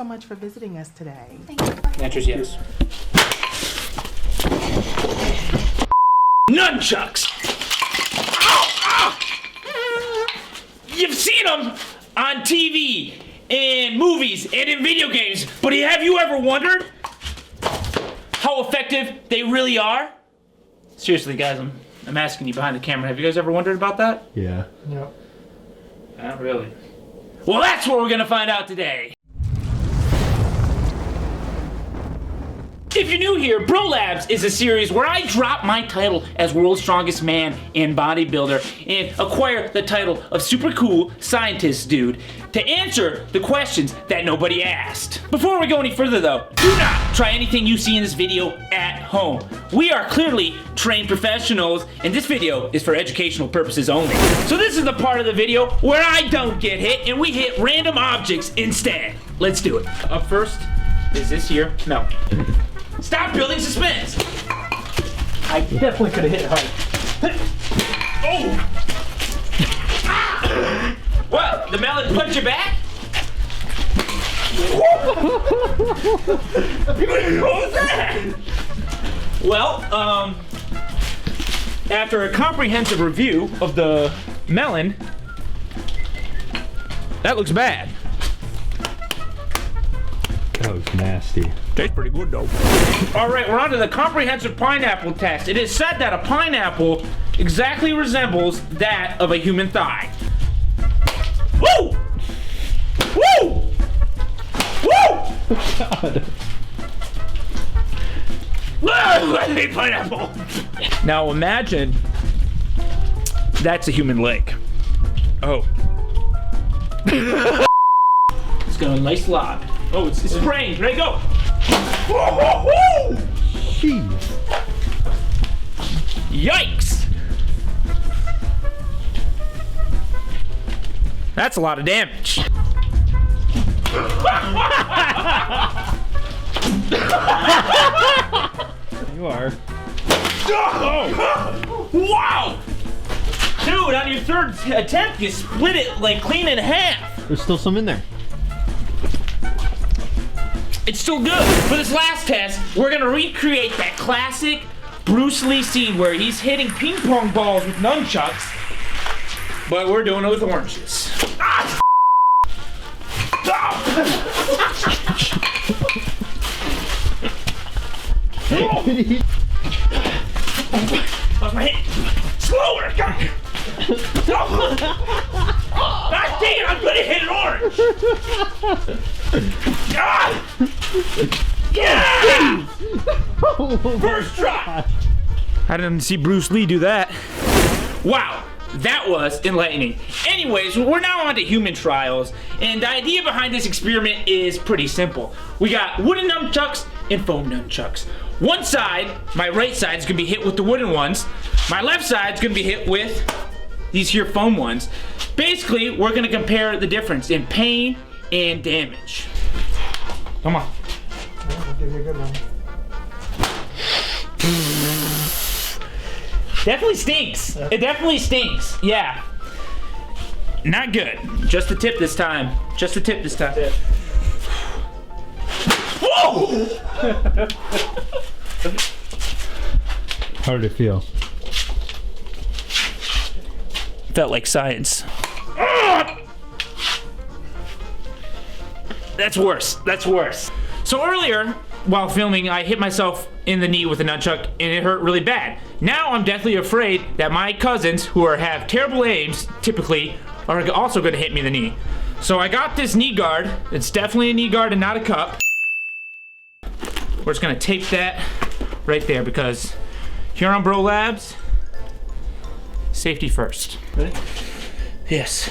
So much for visiting us today. Thank you. Answer's yes. Nunchucks! Ow! Ow! You've seen them on TV, in movies, and in video games, but have you ever wondered how effective they really are? Seriously, guys, I'm asking you behind the camera. Have you guys ever wondered about that? Yeah. Yep. Not really. Well, that's what we're gonna find out today. If you're new here, Bro Labs is a series where I drop my title as World's Strongest Man and Bodybuilder and acquire the title of Super Cool Scientist Dude to answer the questions that nobody asked. Before we go any further though, do not try anything you see in this video at home. We are clearly trained professionals and this video is for educational purposes only. So this is the part of the video where I don't get hit and we hit random objects instead. Let's do it. Up first is this here. No. Stop building suspense! I definitely could have hit hard. Oh! Ah! What? The melon punched you back? What was that? Well, after a comprehensive review of the melon, that looks bad. That was nasty. Tastes pretty good though. All right, we're on to the comprehensive pineapple test. It is said that a pineapple exactly resembles that of a human thigh. Woo! Woo! Woo! God. Woo! I hate pineapple. Now imagine that's a human leg. Oh. It's got a nice lob. Oh, it's spraying. Ready, go. Jeez. Yikes! That's a lot of damage. You are. Oh. Wow! Dude, on your third attempt, you split it like clean in half. There's still some in there. It's still good. For this last test, we're gonna recreate that classic Bruce Lee scene where he's hitting ping pong balls with nunchucks, but we're doing it with oranges. Ah! Lost my hit. Slower, God! God dang it, I'm gonna hit an orange! Ah! Yeah! First try! I didn't see Bruce Lee do that. Wow, that was enlightening. Anyways, we're now on to human trials, and the idea behind this experiment is pretty simple. We got wooden nunchucks and foam nunchucks. One side, my right side, is gonna be hit with the wooden ones. My left side is gonna be hit with these here foam ones. Basically, we're gonna compare the difference in pain and damage. Come on. I'll give you a good one. Definitely stinks. It definitely stinks. Yeah. Not good. Just the tip this time. Just the tip this time. Whoa! How did it feel? Felt like science. That's worse. That's worse. So earlier, while filming, I hit myself in the knee with a nunchuck and it hurt really bad. Now I'm deathly afraid that my cousins, who have terrible aims, typically, are also gonna hit me in the knee. So I got this knee guard. It's definitely a knee guard and not a cup. We're just gonna tape that right there because here on Bro Labs, safety first. Ready? Yes.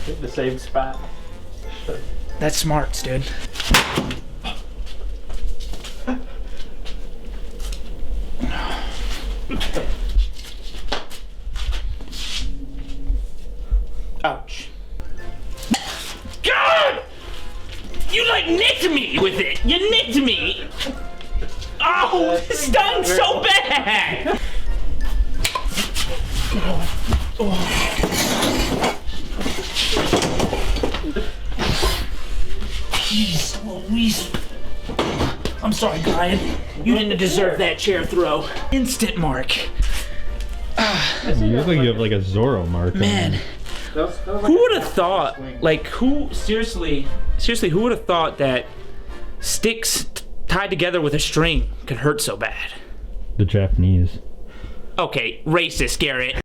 Hit the same spot. That's smarts, dude. Ouch. God! You like nicked me with it! You nicked me! Oh, it stung so bad! sorry, Bryan. You didn't deserve that chair throw. Instant mark. You look like you have like a Zorro mark. Man, who would have thought? Like, seriously, who would have thought that sticks tied together with a string could hurt so bad? The Japanese. Okay, racist, Garrett.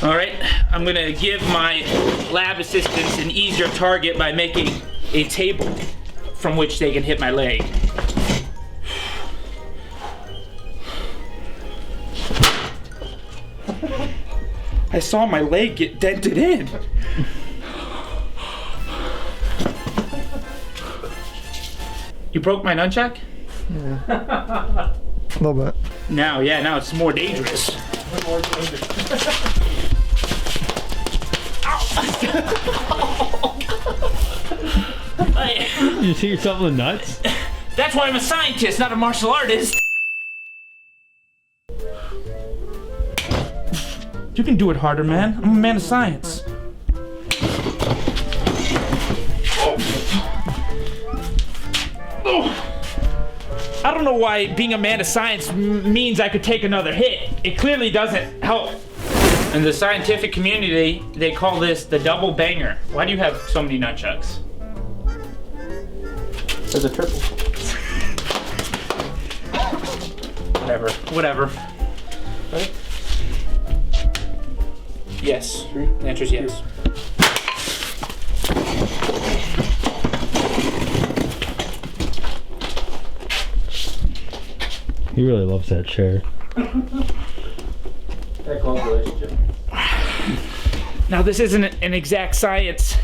All right, I'm gonna give my lab assistants an easier target by making a table from which they can hit my leg. I saw my leg get dented in. You broke my nunchuck? A little bit. Now it's more dangerous. You see yourself in the nuts? That's why I'm a scientist, not a martial artist. You can do it harder, man. I'm a man of science. I don't know why being a man of science means I could take another hit. It clearly doesn't help. In the scientific community, they call this the double banger. Why do you have so many nunchucks? There's a triple. Whatever. Right? Yes. The answer is yes. He really loves that chair. That close relationship. Now, this isn't an exact science,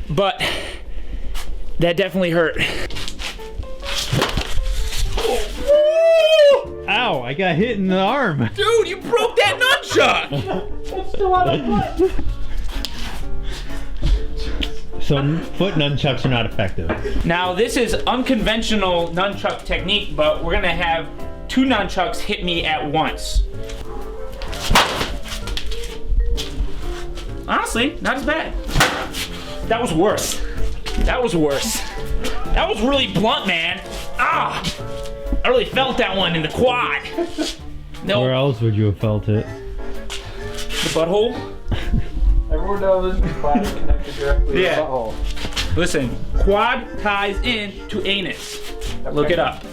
but that definitely hurt. Ow, I got hit in the arm. Dude, you broke that nunchuck! It's still on the foot. So foot nunchucks are not effective. Now, this is unconventional nunchuck technique, but we're gonna have 2 nunchucks hit me at once. Honestly, not as bad. That was worse. That was really blunt, man. Ah! I really felt that one in the quad. No. Where else would you have felt it? The butthole? Everyone knows the quad is connected directly to the butthole. Listen, quad ties in to anus. Look it up.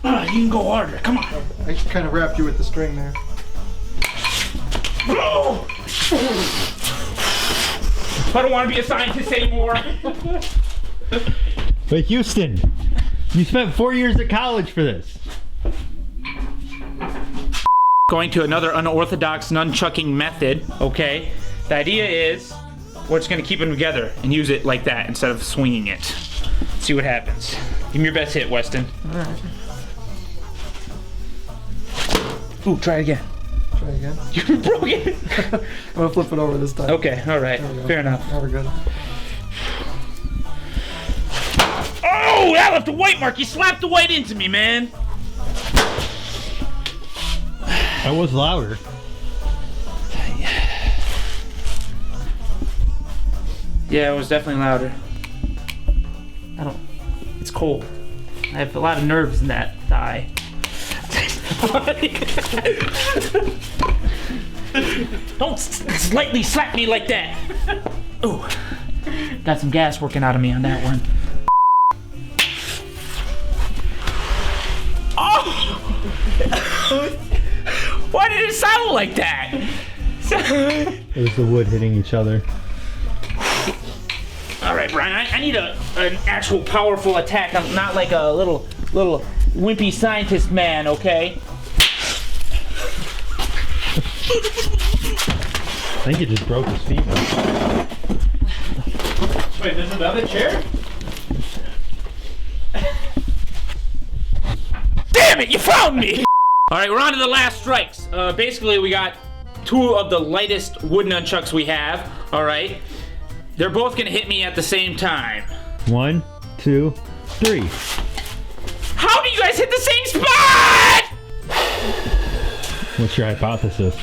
You can go harder. Come on. I kind of wrapped you with the string there. Oh! I don't want to be a scientist anymore. But Houston, you spent 4 years at college for this. Going to another unorthodox nunchucking method, okay? The idea is we're just gonna keep them together and use it like that instead of swinging it. See what happens. Give me your best hit, Weston. All right. Ooh, try it again. Try again. You broke it. I'm gonna flip it over this time. Okay, all right, There we go. fair enough. Now we're good. Oh, that left a white mark. You slapped the white into me, man. That was louder. Yeah, it was definitely louder. It's cold. I have a lot of nerves in that thigh. Don't slightly slap me like that. Ooh, got some gas working out of me on that one. Oh! Why did it sound like that? It was the wood hitting each other. All right, Bryan, I need an actual powerful attack. I'm not like a little wimpy scientist man, okay? I think he just broke his feet. Wait, there's another chair? Damn it, you found me! All right, we're on to the last strikes. Basically, we got 2 of the lightest wood nunchucks we have, all right? They're both gonna hit me at the same time. 1, 2, 3. How do you guys hit the same spot? What's your hypothesis?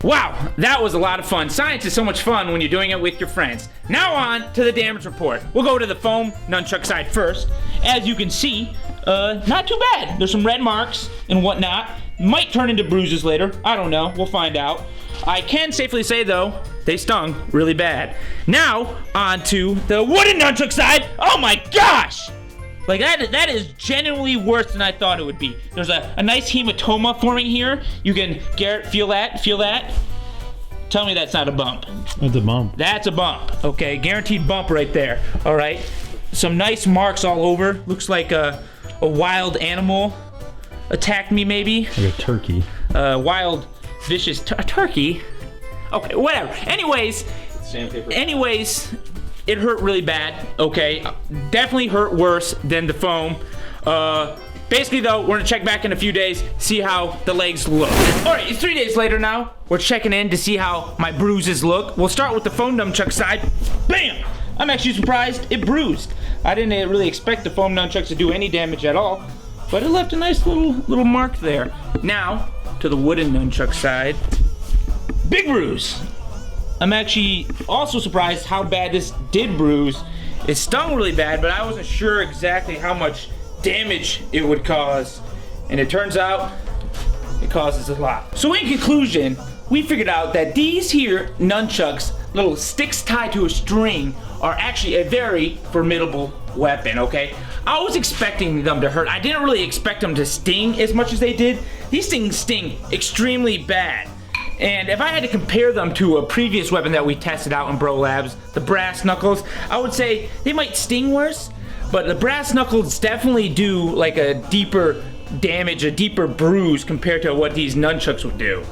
Wow, that was a lot of fun. Science is so much fun when you're doing it with your friends. Now on to the damage report. We'll go to the foam nunchuck side first. As you can see, not too bad. There's some red marks and whatnot. Might turn into bruises later. I don't know. We'll find out. I can safely say, though, they stung really bad. Now, on to the wooden nunchuck side. Oh my gosh! Like, that is genuinely worse than I thought it would be. There's a nice hematoma forming here. You can, Garrett, feel that? Feel that? Tell me that's not a bump. That's a bump. That's a bump. Okay, guaranteed bump right there. All right. Some nice marks all over. Looks like a wild animal attacked me, maybe. Like a turkey. Wild, vicious turkey. Okay, whatever. Anyways, it hurt really bad, okay? Definitely hurt worse than the foam. Basically, though, we're gonna check back in a few days, see how the legs look. All right, it's 3 days later now. We're checking in to see how my bruises look. We'll start with the foam nunchuck side. Bam! I'm actually surprised it bruised. I didn't really expect the foam nunchucks to do any damage at all, but it left a nice little mark there. Now, to the wooden nunchuck side. Big bruise. I'm actually also surprised how bad this did bruise. It stung really bad, but I wasn't sure exactly how much damage it would cause. And it turns out, it causes a lot. So in conclusion, we figured out that these here nunchucks, little sticks tied to a string, are actually a very formidable weapon, okay? I was expecting them to hurt. I didn't really expect them to sting as much as they did. These things sting extremely bad. And if I had to compare them to a previous weapon that we tested out in Bro Labs, the brass knuckles, I would say they might sting worse, but the brass knuckles definitely do like a deeper damage, a deeper bruise compared to what these nunchucks would do.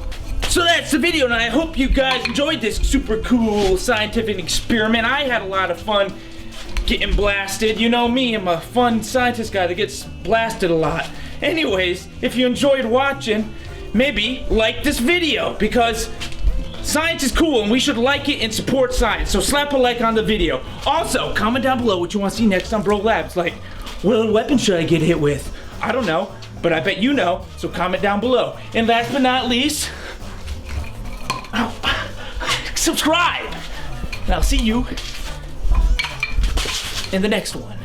So that's the video, and I hope you guys enjoyed this super cool scientific experiment. I had a lot of fun getting blasted. You know me, I'm a fun scientist guy that gets blasted a lot. Anyways, if you enjoyed watching, maybe like this video, because science is cool and we should like it and support science. So slap a like on the video. Also, comment down below what you want to see next on Bro Labs. Like, what weapon should I get hit with? I don't know, but I bet you know, so comment down below. And last but not least, subscribe. And I'll see you in the next one.